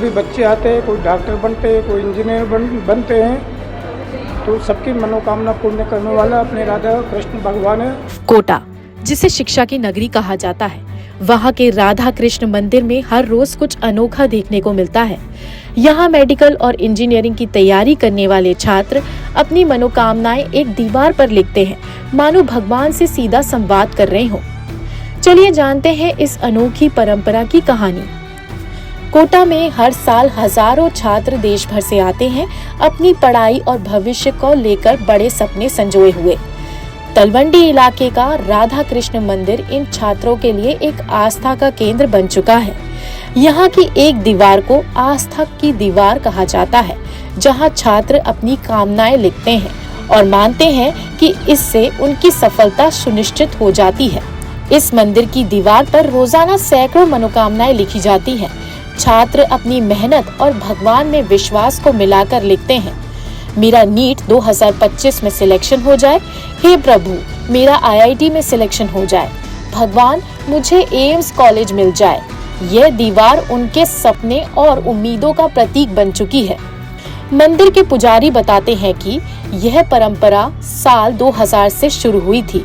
भी बच्चे आते हैं, कोई डॉक्टर बनते हैं, कोई इंजीनियर बनते हैं, तो सबकी मनोकामना पूर्ण करने वाला अपने राधा कृष्ण भगवान है। कोटा, जिसे शिक्षा की नगरी कहा जाता है, वहाँ के राधा कृष्ण मंदिर में हर रोज कुछ अनोखा देखने को मिलता है। यहाँ मेडिकल और इंजीनियरिंग की तैयारी करने वाले छात्र अपनी मनोकामनाएं एक दीवार पर लिखते हैं, मानो भगवान से सीधा संवाद कर रहे हो। चलिए जानते हैं इस अनोखी परंपरा की कहानी। कोटा में हर साल हजारों छात्र देश भर से आते हैं, अपनी पढ़ाई और भविष्य को लेकर बड़े सपने संजोए हुए। तलवंडी इलाके का राधा कृष्ण मंदिर इन छात्रों के लिए एक आस्था का केंद्र बन चुका है। यहाँ की एक दीवार को आस्था की दीवार कहा जाता है, जहाँ छात्र अपनी कामनाएं लिखते हैं और मानते हैं कि इससे उनकी सफलता सुनिश्चित हो जाती है। इस मंदिर की दीवार पर रोजाना सैकड़ों मनोकामनाएं लिखी जाती हैं। छात्र अपनी मेहनत और भगवान में विश्वास को मिलाकर लिखते हैं। मेरा नीट 2025 में सिलेक्शन हो जाए, हे प्रभु मेरा IIT में सिलेक्शन हो जाए, भगवान मुझे एम्स कॉलेज मिल जाए। यह दीवार उनके सपने और उम्मीदों का प्रतीक बन चुकी है। मंदिर के पुजारी बताते हैं कि यह परंपरा साल 2000 से शुरू हुई थी।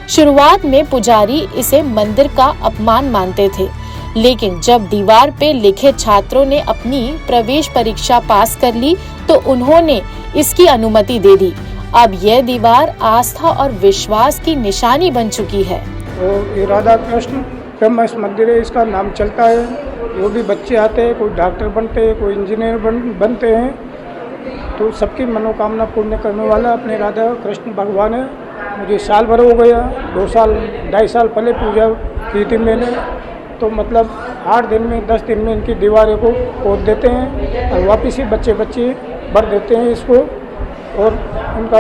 शुरुआत में पुजारी इसे मंदिर का अपमान मानते थे, लेकिन जब दीवार पे लिखे छात्रों ने अपनी प्रवेश परीक्षा पास कर ली तो उन्होंने इसकी अनुमति दे दी। अब यह दीवार आस्था और विश्वास की निशानी बन चुकी है। और ये राधा कृष्ण फेमस मंदिर है, इसका नाम चलता है। जो भी बच्चे आते हैं, कोई डॉक्टर बनते हैं, कोई इंजीनियर बनते हैं, तो सबकी मनोकामना पूर्ण करने वाला अपने राधा कृष्ण भगवान है। मुझे साल भर हो गया, 2.5 साल पहले पूजा की थी मैंने, तो मतलब 8 दिन में 10 दिन में इनकी दीवारों को खोद देते हैं और वापस ही बच्चे भर देते हैं इसको। और उनका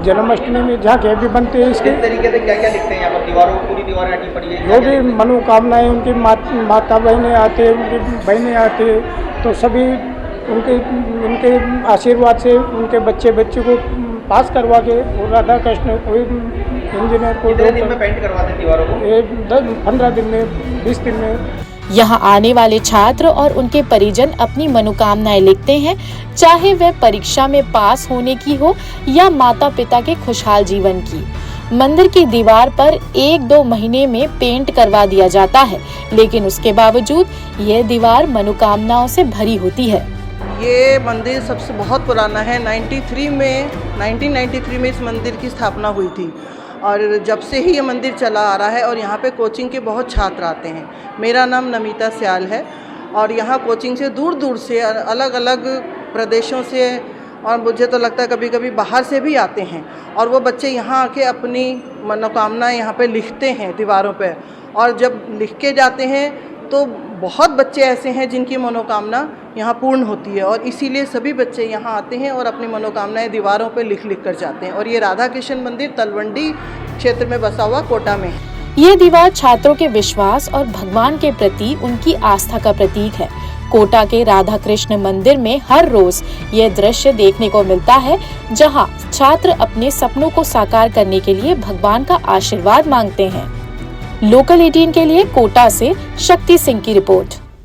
जन्माष्टमी में झांकियाँ भी बनती है इसके। इस तरीके से क्या क्या लिखते हैं यहाँ पर दीवारों, पूरी दीवार अटी पड़ी है? जो भी मनोकामनाएं उनकी माता बहनें आते हैं, उनकी बहनें आती है, तो सभी उनके आशीर्वाद से उनके बच्चे को पास करवा के और राधा कृष्ण कोई इंजीनियर को कितने दिन में पेंट करवाते हैं दीवारों को? 15 दिन में, 20 दिन में। यहाँ आने वाले छात्र और उनके परिजन अपनी मनोकामनाएं लिखते हैं, चाहे वह परीक्षा में पास होने की हो या माता पिता के खुशहाल जीवन की। मंदिर की दीवार पर 1-2 महीने में पेंट करवा दिया जाता है, लेकिन उसके बावजूद यह दीवार मनोकामनाओं से भरी होती है। ये मंदिर सबसे बहुत पुराना है। 1993 में इस मंदिर की स्थापना हुई थी और जब से ही ये मंदिर चला आ रहा है और यहाँ पे कोचिंग के बहुत छात्र आते हैं। मेरा नाम नमिता स्याल है और यहाँ कोचिंग से दूर दूर से अलग अलग प्रदेशों से और मुझे तो लगता है कभी कभी बाहर से भी आते हैं और वो बच्चे यहाँ आके अपनी मनोकामनाएं यहाँ पे लिखते हैं दीवारों पे। और जब लिख के जाते हैं तो बहुत बच्चे ऐसे हैं जिनकी मनोकामना यहाँ पूर्ण होती है और इसीलिए सभी बच्चे यहाँ आते हैं और अपनी मनोकामनाएं दीवारों पे लिख कर जाते हैं। और ये राधा कृष्ण मंदिर तलवंडी क्षेत्र में बसा हुआ कोटा में है। ये दीवार छात्रों के विश्वास और भगवान के प्रति उनकी आस्था का प्रतीक है। कोटा के राधा कृष्ण मंदिर में हर रोज यह दृश्य देखने को मिलता है, जहाँ छात्र अपने सपनों को साकार करने के लिए भगवान का आशीर्वाद मांगते हैं। लोकल 18 के लिए कोटा से शक्ति सिंह की रिपोर्ट।